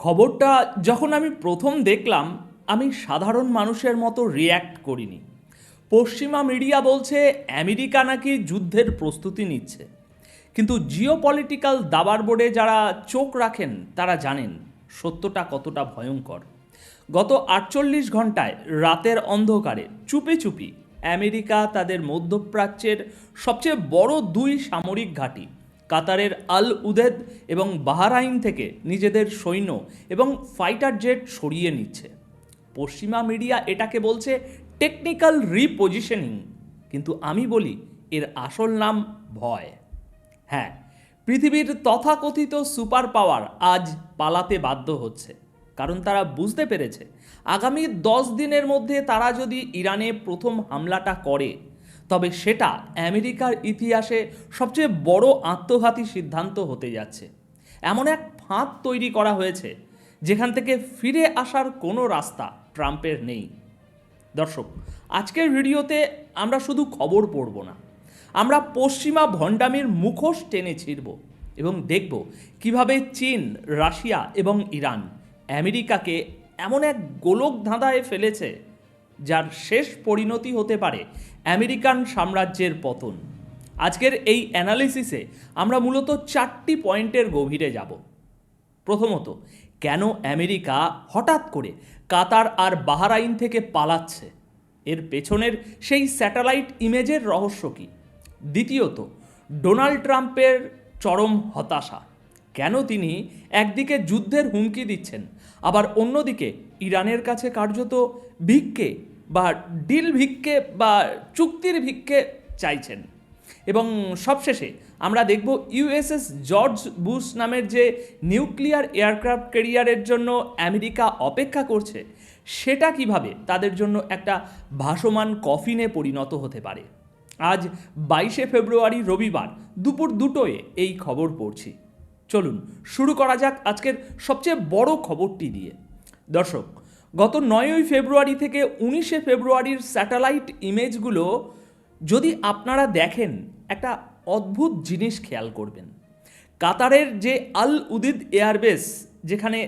খবরটা যখন আমি প্রথম দেখলাম, আমি সাধারণ মানুষের মতো রিয়্যাক্ট করিনি। পশ্চিমা মিডিয়া বলছে আমেরিকা নাকি যুদ্ধের প্রস্তুতি নিচ্ছে, কিন্তু জিওপলিটিক্যাল দাবার বোর্ডে যারা চোখ রাখেন তারা জানেন সত্যটা কতটা ভয়ঙ্কর। গত 48 ঘন্টায় রাতের অন্ধকারে চুপি চুপি আমেরিকা তাদের মধ্যপ্রাচ্যের সবচেয়ে বড় দুই সামরিক ঘাঁটি কাতারের আল উদেদ এবং বাহরাইন থেকে নিজেদের সৈন্য এবং ফাইটার জেট সরিয়ে নিচ্ছে। পশ্চিমা মিডিয়া এটাকে বলছে টেকনিক্যাল রিপোজিশনিং, কিন্তু আমি বলি এর আসল নাম ভয়। হ্যাঁ, পৃথিবীর তথাকথিত সুপার পাওয়ার আজ পালাতে বাধ্য হচ্ছে, কারণ তারা বুঝতে পেরেছে আগামী 10 দিনের মধ্যে তারা যদি ইরানে প্রথম হামলাটা করে, তবে সেটা আমেরিকার ইতিহাসে সবচেয়ে বড় আত্মঘাতী সিদ্ধান্ত হতে যাচ্ছে। এমন এক ফাঁদ তৈরি করা হয়েছে যেখান থেকে ফিরে আসার কোনো রাস্তা ট্রাম্পের নেই। দর্শক, আজকের ভিডিওতে আমরা শুধু খবর পড়ব না, আমরা পশ্চিমা ভণ্ডামির মুখোশ টেনে ছিঁড়ব এবং দেখব কিভাবে চীন, রাশিয়া এবং ইরান আমেরিকাকে এমন এক গোলক ধাঁধায় ফেলেছে যার শেষ পরিণতি হতে পারে আমেরিকান সাম্রাজ্যের পতন। আজকের এই অ্যানালিসিসে আমরা মূলত 4টি পয়েন্টের গভীরে যাব। প্রথমত, কেন আমেরিকা হঠাৎ করে কাতার আর বাহরাইন থেকে পালাচ্ছে, এর পেছনের সেই স্যাটেলাইট ইমেজের রহস্য কী। দ্বিতীয়ত, ডোনাল্ড ট্রাম্পের চরম হতাশা, কেন তিনি একদিকে যুদ্ধের হুমকি দিচ্ছেন আবার অন্যদিকে ইরানের কাছে কার্যত ভিক্ষে বা ডিল ভিক্ষে বা চুক্তির ভিক্ষে চাইছেন। এবং সবশেষে আমরা দেখব ইউএসএস জর্জ বুশ নামের যে নিউক্লিয়ার এয়ারক্রাফট ক্যারিয়ারের জন্য আমেরিকা অপেক্ষা করছে, সেটা কিভাবে তাদের জন্য একটা ভাসমান কফিনে পরিণত হতে পারে। আজ 22শে ফেব্রুয়ারি রবিবার দুপুর 2টোয় এই খবর পড়ছি। চলুন শুরু করা যাক আজকের সবচেয়ে বড় খবরটি দিয়ে। দর্শক, গত 9ই ফেব্রুয়ারি থেকে 19শে ফেব্রুয়ারির স্যাটেলাইট ইমেজগুলো যদি আপনারা দেখেন, একটা অদ্ভুত জিনিস খেয়াল করবেন। কাতারের যে আল উদিদ এয়ারবেস, যেখানে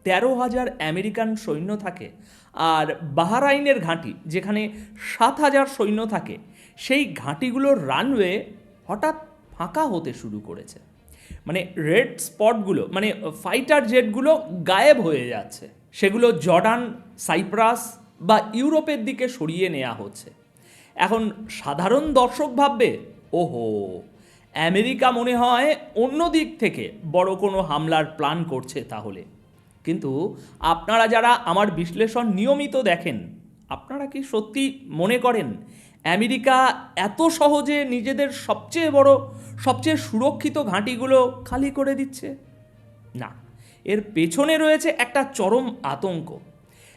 13,000 আমেরিকান সৈন্য থাকে, আর বাহরাইনের ঘাঁটি যেখানে 7,000 সৈন্য থাকে, সেই ঘাঁটিগুলোর রানওয়ে হঠাৎ ফাঁকা হতে শুরু করেছে। মানে রেড স্পটগুলো, মানে ফাইটার জেটগুলো গায়েব হয়ে যাচ্ছে। সেগুলো জর্ডান, সাইপ্রাস বা ইউরোপের দিকে সরিয়ে নেওয়া হচ্ছে। এখন সাধারণ দর্শক ভাববে, ওহো, আমেরিকা মনে হয় অন্য দিক থেকে বড় কোনো হামলার প্ল্যান করছে তাহলে। কিন্তু আপনারা যারা আমার বিশ্লেষণ নিয়মিত দেখেন, আপনারা কি সত্যি মনে করেন আমেরিকা এত সহজে নিজেদের সবচেয়ে বড়, সবচেয়ে সুরক্ষিত ঘাঁটিগুলো খালি করে দিচ্ছে? না, এর পেছনে রয়েছে একটা চরম আতঙ্ক।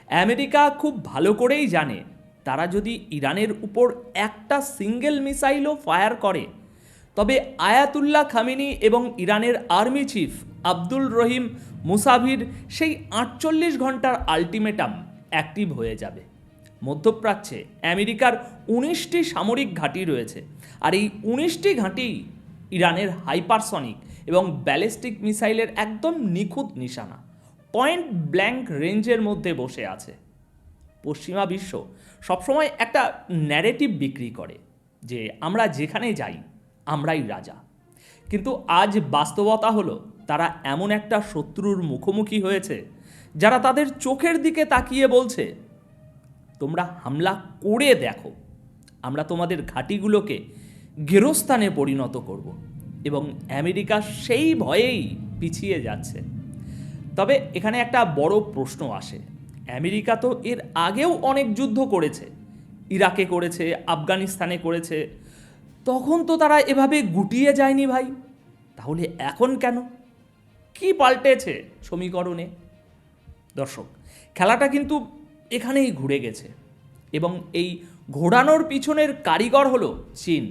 আমেরিকা খুব ভালো করেই জানে, তারা যদি ইরানের উপর একটা সিঙ্গেল মিসাইলও ফায়ার করে, তবে আয়াতুল্লাহ খামেনি এবং ইরানের আর্মি চিফ আব্দুল রহিম মুসাভির সেই 48 ঘন্টার আলটিমেটাম অ্যাক্টিভ হয়ে যাবে। মধ্যপ্রাচ্যে আমেরিকার 19টি সামরিক ঘাঁটি রয়েছে, আর এই 19টি ঘাঁটি ইরানের হাইপারসনিক এবং ব্যালিস্টিক মিসাইলের একদম নিখুঁত নিশানা, পয়েন্ট ব্ল্যাঙ্ক রেঞ্জের মধ্যে বসে আছে। পশ্চিমা বিশ্ব সবসময় একটা ন্যারেটিভ বিক্রি করে যে আমরা যেখানে যাই আমরাই রাজা, কিন্তু আজ বাস্তবতা হলো তারা এমন একটা শত্রুর মুখোমুখি হয়েছে যারা তাদের চোখের দিকে তাকিয়ে বলছে, তোমরা হামলা করে দেখো, আমরা তোমাদের ঘাঁটিগুলোকে গেরস্থানে পরিণত করব। এবং আমেরিকা সেই ভয়েই পিছিয়ে যাচ্ছে। তবে এখানে একটা বড় প্রশ্ন আসে, আমেরিকা তো এর আগেও অনেক যুদ্ধ করেছে, ইরাকে করেছে, আফগানিস্তানে করেছে, তখন তো তারা এভাবে গুটিয়ে যায়নি ভাই। তাহলে এখন কেন? কি পাল্টেছে সমীকরণে? দর্শক, খেলাটা কিন্তু এখানেই ঘুরে গেছে, এবং এই ঘোরানোর পিছনের কারিগর হলো চীন।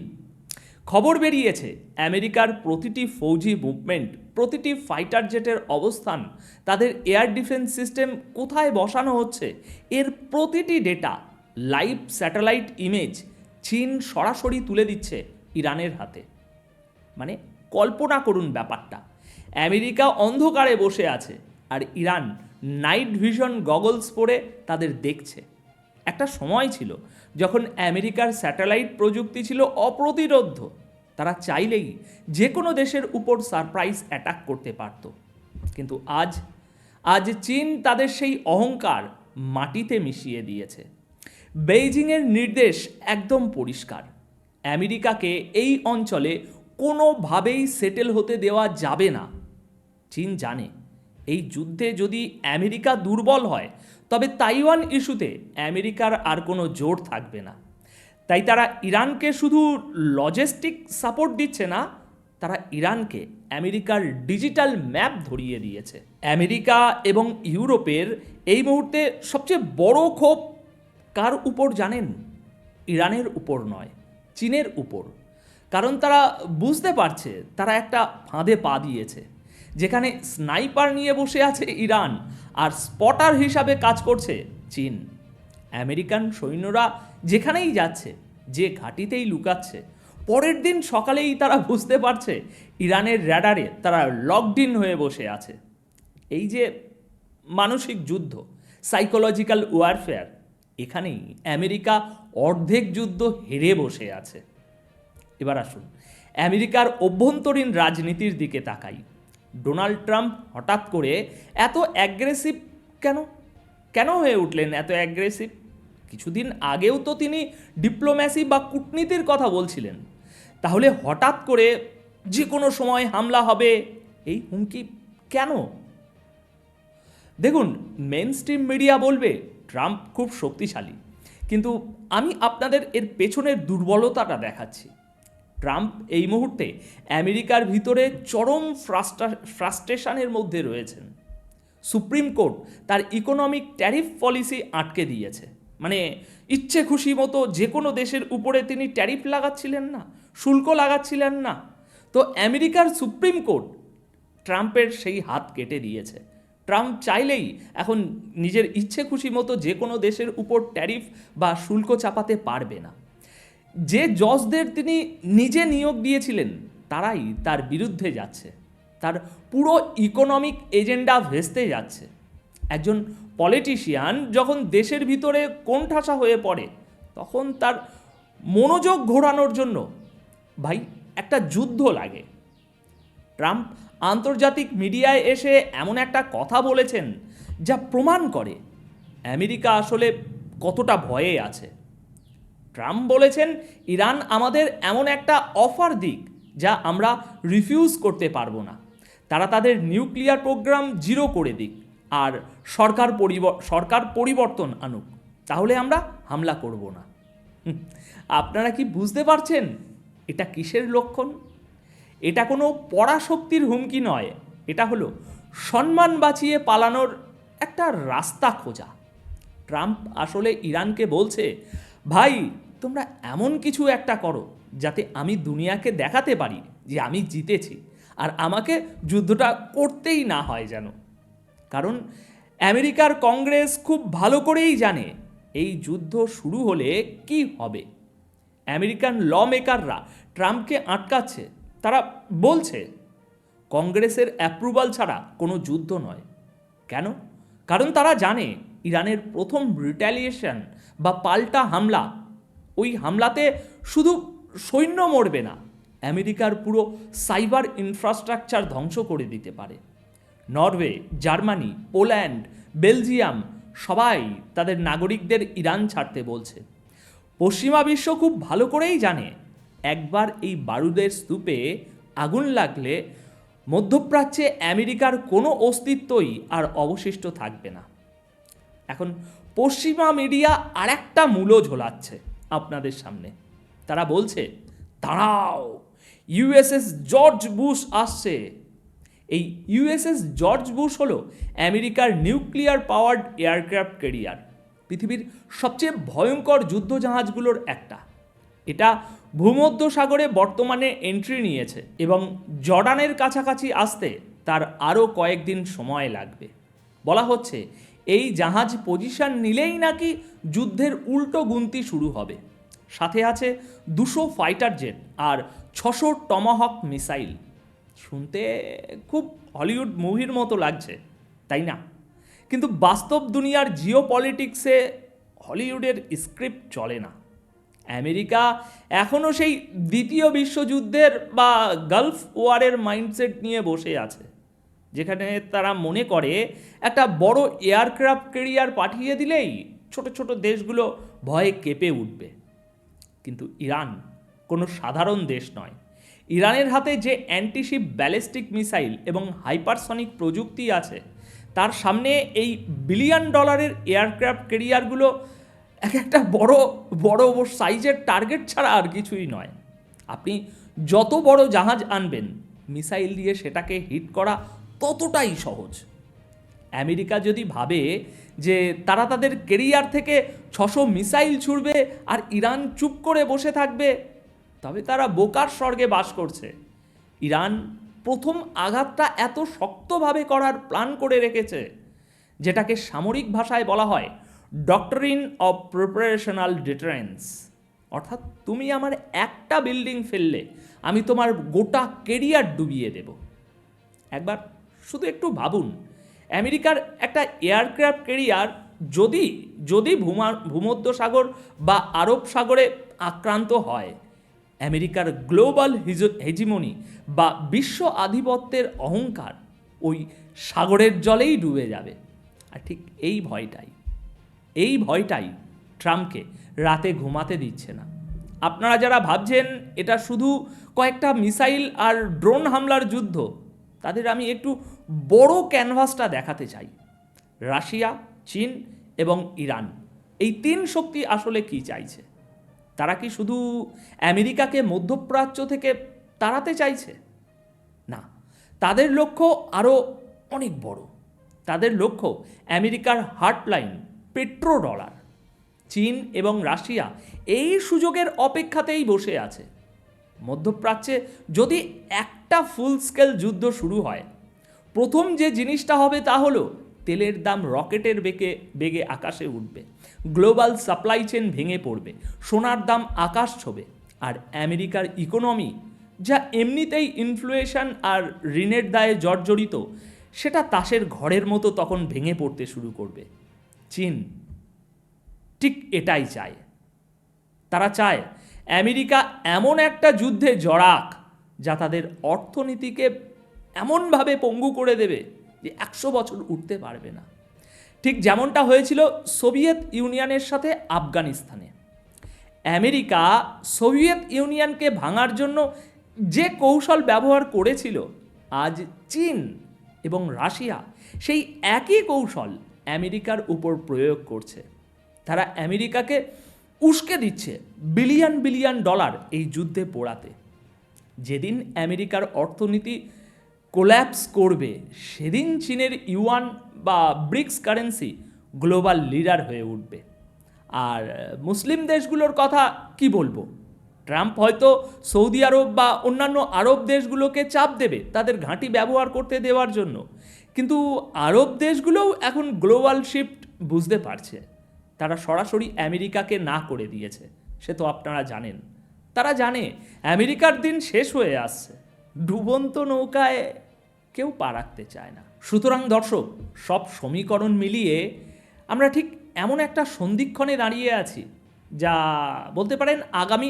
খবর বেরিয়েছে আমেরিকার প্রতিটি ফৌজি মুভমেন্ট, প্রতিটি ফাইটার জেটের অবস্থান, তাদের এয়ার ডিফেন্স সিস্টেম কোথায় বসানো হচ্ছে, এর প্রতিটি ডেটা, লাইভ স্যাটেলাইট ইমেজ চীন সরাসরি তুলে দিচ্ছে ইরানের হাতে। মানে কল্পনা করুন ব্যাপারটা, আমেরিকা অন্ধকারে বসে আছে, আর ইরান নাইট ভিশন গগলস পরে তাদের দেখছে। একটা সময় ছিল যখন আমেরিকার স্যাটেলাইট প্রযুক্তি ছিল অপ্রতিরোধ্য। তারা চাইলেই যে কোনো দেশের উপর সারপ্রাইজ অ্যাটাক করতে পারত। কিন্তু আজ চীন তাদের সেই অহংকার মাটিতে মিশিয়ে দিয়েছে। বেইজিংয়ের নির্দেশ একদম পরিষ্কার, আমেরিকাকে এই অঞ্চলে কোনোভাবেই সেটেল হতে দেওয়া যাবে না। চীন জানে এই যুদ্ধে যদি আমেরিকা দুর্বল হয় তবে তাইওয়ান ইস্যুতে আমেরিকার আর কোনো জোর থাকবে না। তাই তারা ইরানকে শুধু লজিস্টিক সাপোর্ট দিচ্ছে না, তারা ইরানকে আমেরিকার ডিজিটাল ম্যাপ ধরিয়ে দিয়েছে। আমেরিকা এবং ইউরোপের এই মুহূর্তে সবচেয়ে বড় ক্ষোভ কার উপর জানেন? ইরানের উপর নয়, চীনের উপর। কারণ তারা বুঝতে পারছে তারা একটা ফাঁদে পা দিয়েছে, যেখানে স্নাইপার নিয়ে বসে আছে ইরান আর স্পটার হিসাবে কাজ করছে চীন। আমেরিকান সৈন্যরা যেখানেই যাচ্ছে, যে ঘাঁটিতেই লুকাচ্ছে, পরের দিন সকালেই তারা বুঝতে পারছে ইরানের র্যাডারে তারা লকড ইন হয়ে বসে আছে। এই যে মানসিক যুদ্ধ, সাইকোলজিক্যাল ওয়ারফেয়ার, এখানেই আমেরিকা অর্ধেক যুদ্ধ হেরে বসে আছে। এবার আসুন আমেরিকার অভ্যন্তরীণ রাজনীতির দিকে তাকাই। ডোনাল্ড ট্রাম্প হঠাৎ করে এত অ্যাগ্রেসিভ কেন হয়ে উঠলেন এত অ্যাগ্রেসিভ? কিছুদিন আগেও তো তিনি ডিপ্লোম্যাসি বা কূটনীতির কথা বলছিলেন। তাহলে হঠাৎ করে যে কোনো সময় হামলা হবে এই হুমকি কেন? দেখুন, মেইনস্ট্রিম মিডিয়া বলবে ট্রাম্প খুব শক্তিশালী, কিন্তু আমি আপনাদের এর পেছনের দুর্বলতাটা দেখাচ্ছি। ট্রাম্প এই মুহূর্তে আমেরিকার ভিতরে চরম ফ্রাস্ট্রেশনের মধ্যে রয়েছেন। সুপ্রিম কোর্ট তার ইকোনমিক ট্যারিফ পলিসি আটকে দিয়েছে। মানে ইচ্ছে খুশি মতো যে কোনো দেশের উপরে তিনি ট্যারিফ লাগাচ্ছিলেন না, শুল্ক লাগাচ্ছিলেন না। তো আমেরিকার সুপ্রিম কোর্ট ট্রাম্পের সেই হাত কেটে দিয়েছে। ট্রাম্প চাইলেই এখন নিজের ইচ্ছে খুশি মতো যে কোনো দেশের উপর ট্যারিফ বা শুল্ক চাপাতে পারবে না। যে জজদের তিনি নিজে নিয়োগ দিয়েছিলেন তারাই তার বিরুদ্ধে যাচ্ছে। তার পুরো ইকোনমিক এজেন্ডা ভেস্তে যাচ্ছে। একজন পলিটিশিয়ান যখন দেশের ভিতরে কোণঠাসা হয়ে পড়ে তখন তার মনোযোগ ঘোরানোর জন্য ভাই একটা যুদ্ধ লাগে। ট্রাম্প আন্তর্জাতিক মিডিয়ায় এসে এমন একটা কথা বলেছেন যা প্রমাণ করে আমেরিকা আসলে কতটা ভয়ে আছে। ট্রাম্প বলেছেন ইরান আমাদের এমন একটা অফার দিক যা আমরা রিফিউজ করতে পারবো না। তারা তাদের নিউক্লিয়ার প্রোগ্রাম জিরো করে দিক আর সরকার পরিবর্তন আনুক, তাহলে আমরা হামলা করব না। আপনারা কি বুঝতে পারছেন এটা কিসের লক্ষণ? এটা কোনো পরাশক্তির হুমকি নয়, এটা হলো সম্মান বাঁচিয়ে পালানোর একটা রাস্তা খোঁজা। ট্রাম্প আসলে ইরানকে বলছে, ভাই তোমরা এমন কিছু একটা করো যাতে আমি দুনিয়াকে দেখাতে পারি যে আমি জিতেছি, আর আমাকে যুদ্ধটা করতেই না হয় যেন। কারণ আমেরিকার কংগ্রেস খুব ভালো করেই জানে এই যুদ্ধ শুরু হলে কি হবে। আমেরিকান ল মেকাররা ট্রাম্পকে আটকাচ্ছে। তারা বলছে কংগ্রেসের অ্যাপ্রুভাল ছাড়া কোনো যুদ্ধ নয়। কেন? কারণ তারা জানে ইরানের প্রথম রিট্যালিয়েশন বা পাল্টা হামলা, ওই হামলাতে শুধু সৈন্য মরবে না, আমেরিকার পুরো সাইবার ইনফ্রাস্ট্রাকচার ধ্বংস করে দিতে পারে। নরওয়ে, জার্মানি, পোল্যান্ড, বেলজিয়াম সবাই তাদের নাগরিকদের ইরান ছাড়তে বলছে। পশ্চিমা বিশ্ব খুব ভালো করেই জানে একবার এই বারুদের স্তূপে আগুন লাগলে মধ্যপ্রাচ্যে আমেরিকার কোনো অস্তিত্বই আর অবশিষ্ট থাকবে না। এখন পশ্চিমা মিডিয়া আর একটা মূলো ঝোলাচ্ছে আপনাদের সামনে। তারা বলছে দাঁড়াও, ইউএসএস জর্জ বুশ আসছে। এই ইউএসএস জর্জ বুশ হলো আমেরিকার নিউক্লিয়ার পাওয়ার্ড এয়ারক্রাফট ক্যারিয়ার, পৃথিবীর সবচেয়ে ভয়ঙ্কর যুদ্ধজাহাজগুলোর একটা। এটা ভূমধ্যসাগরে বর্তমানে এন্ট্রি নিয়েছে এবং জর্ডানের কাছাকাছি আসতে তার আরও কয়েকদিন সময় লাগবে। বলা হচ্ছে এই জাহাজ পজিশন নিলেই নাকি যুদ্ধের উল্টো গুনতি শুরু হবে। সাথে আছে 200 ফাইটার জেট আর 600 টমাহক মিসাইল। শুনতে খুব হলিউড মুভির মতো লাগছে, তাই না? কিন্তু বাস্তব দুনিয়ার জিও পলিটিক্সে হলিউডের স্ক্রিপ্ট চলে না। আমেরিকা এখনও সেই দ্বিতীয় বিশ্বযুদ্ধের বা গালফ ওয়ারের মাইন্ডসেট নিয়ে বসে আছে, যেখানে তারা মনে করে একটা বড় এয়ারক্রাফট ক্যারিয়ার পাঠিয়ে দিলেই ছোট ছোট দেশগুলো ভয়ে কেঁপে উঠবে। কিন্তু ইরান কোনো সাধারণ দেশ নয়। ইরানের হাতে যে অ্যান্টিশিপ ব্যালিস্টিক মিসাইল এবং হাইপারসনিক প্রযুক্তি আছে, তার সামনে এই বিলিয়ন ডলারের এয়ারক্রাফট ক্যারিয়ারগুলো এক একটা বড় বড় সাইজের টার্গেট ছাড়া আর কিছুই নয়। আপনি যত বড় জাহাজ আনবেন, মিসাইল দিয়ে সেটাকে হিট করা ততটাই সহজ। আমেরিকা যদি ভাবে যে তারা তাদের কেরিয়ার থেকে 600 মিসাইল ছুড়বে আর ইরান চুপ করে বসে থাকবে, তবে তারা বোকার স্বর্গে বাস করছে। ইরান প্রথম আঘাতটা এত শক্তভাবে করার প্ল্যান করে রেখেছে, যেটাকে সামরিক ভাষায় বলা হয় ডক্টরিন অফ প্রিপারেশনাল ডিটারেন্স। অর্থাৎ তুমি আমার একটা বিল্ডিং ফেললে আমি তোমার গোটা কেরিয়ার ডুবিয়ে দেব। একবার শুধু একটু ভাবুন, আমেরিকার একটা এয়ারক্রাফট ক্যারিয়ার যদি যদি ভূমধ্য সাগর বা আরব সাগরে আক্রান্ত হয়, আমেরিকার গ্লোবাল হেজিমনি বা বিশ্ব আধিপত্যের অহংকার ওই সাগরের জলেই ডুবে যাবে। আর ঠিক এই ভয়টাই ট্রাম্পকে রাতে ঘুমাতে দিচ্ছে না। আপনারা যারা ভাবছেন এটা শুধু কয়েকটা মিসাইল আর ড্রোন হামলার যুদ্ধ, তাদের আমি একটু বড় ক্যানভাসটা দেখাতে চাই। রাশিয়া, চীন এবং ইরান, এই তিন শক্তি আসলে কি চাইছে? তারা কি শুধু আমেরিকাকে মধ্যপ্রাচ্য থেকে তাড়াতে চাইছে? না, তাদের লক্ষ্য আরও অনেক বড়। তাদের লক্ষ্য আমেরিকার হার্টলাইন পেট্রো ডলার। চীন এবং রাশিয়া এই সুযোগের অপেক্ষাতেই বসে আছে। মধ্যপ্রাচ্যে যদি একটা ফুল স্কেল যুদ্ধ শুরু হয়, প্রথম যে জিনিসটা হবে তা হলো তেলের দাম রকেটের বেগে আকাশে উঠবে, গ্লোবাল সাপ্লাই চেন ভেঙে পড়বে, সোনার দাম আকাশ ছোঁবে, আর আমেরিকার ইকোনমি যা এমনিতেই ইনফ্লেশন আর ঋণের দায়ে জর্জরিত, সেটা তাসের ঘরের মতো তখন ভেঙে পড়তে শুরু করবে। চীন ঠিক এটাই চায়। তারা চায় আমেরিকা এমন একটা যুদ্ধে জড়াক যা তাদের অর্থনীতিকে এমনভাবে পঙ্গু করে দেবে যে 100 বছর উঠতে পারবে না। ঠিক যেমনটা হয়েছিল সোভিয়েত ইউনিয়নের সাথে আফগানিস্তানে। আমেরিকা সোভিয়েত ইউনিয়নকে ভাঙার জন্য যে কৌশল ব্যবহার করেছিল, আজ চীন এবং রাশিয়া সেই একই কৌশল আমেরিকার উপর প্রয়োগ করছে। তারা আমেরিকাকে উস্কে দিচ্ছে বিলিয়ন বিলিয়ন ডলার এই যুদ্ধে পোড়াতে। যেদিন আমেরিকার অর্থনীতি কোল্যাপস করবে, সেদিন চীনের ইউয়ান বা ব্রিক্স কারেন্সি গ্লোবাল লিডার হয়ে উঠবে। আর মুসলিম দেশগুলোর কথা কি বলবো? ট্রাম্প হয়তো সৌদি আরব বা অন্যান্য আরব দেশগুলোকে চাপ দেবে তাদের ঘাঁটি ব্যবহার করতে দেওয়ার জন্য, কিন্তু আরব দেশগুলোও এখন গ্লোবাল শিফট বুঝতে পারছে। তারা সরাসরি আমেরিকাকে না করে দিয়েছে, সে তো আপনারা জানেন। তারা জানে আমেরিকার দিন শেষ হয়ে আসছে, ডুবন্ত নৌকায় কেউ পা রাখতে চায় না। সুতরাং দর্শক, সব সমীকরণ মিলিয়ে আমরা ঠিক এমন একটা সন্ধিক্ষণে দাঁড়িয়ে আছি যা বলতে পারেন আগামী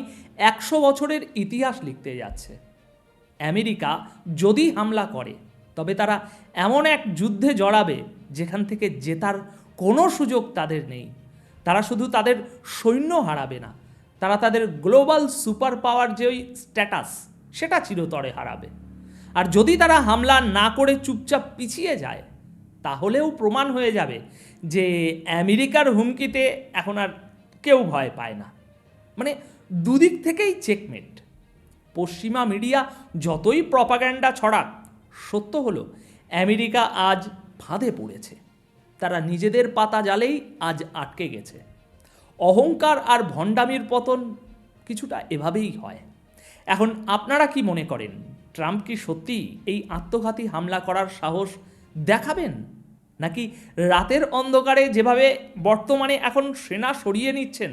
100 বছরের ইতিহাস লিখতে যাচ্ছে। আমেরিকা যদি হামলা করে, তবে তারা এমন এক যুদ্ধে জড়াবে যেখান থেকে জেতার কোনো সুযোগ তাদের নেই। তারা শুধু তাদের সৈন্য হারাবে না, তারা তাদের গ্লোবাল সুপার পাওয়ার যে ওই স্ট্যাটাস, সেটা চিরতরে হারাবে। আর যদি তারা হামলা না করে চুপচাপ পিছিয়ে যায়, তাহলেও প্রমাণ হয়ে যাবে যে আমেরিকার হুমকিতে এখন আর কেউ ভয় পায় না। মানে দুদিক থেকেই চেকমেট। পশ্চিমা মিডিয়া যতই প্রপাগ্যান্ডা ছড়াক, সত্য হলো আমেরিকা আজ ফাঁদে পড়েছে। তারা নিজেদের পাতা জালেই আজ আটকে গেছে। অহংকার আর ভণ্ডামির পতন কিছুটা এভাবেই হয়। এখন আপনারা কি মনে করেন, ট্রাম্প কি সত্যি এই আত্মঘাতী হামলা করার সাহস দেখাবেন, নাকি রাতের অন্ধকারে যেভাবে বর্তমানে এখন সেনা সরিয়ে নিচ্ছেন,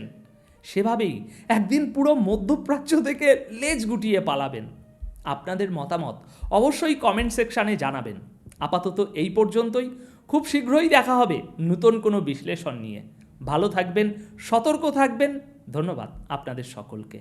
সেভাবেই একদিন পুরো মধ্যপ্রাচ্য থেকে লেজ গুটিয়ে পালাবেন? আপনাদের মতামত অবশ্যই কমেন্ট সেকশানে জানাবেন। আপাতত এই পর্যন্তই। খুব শীঘ্রই দেখা হবে নতুন কোনো বিশ্লেষণ নিয়ে। ভালো থাকবেন, সতর্ক থাকবেন। ধন্যবাদ আপনাদের সকলকে।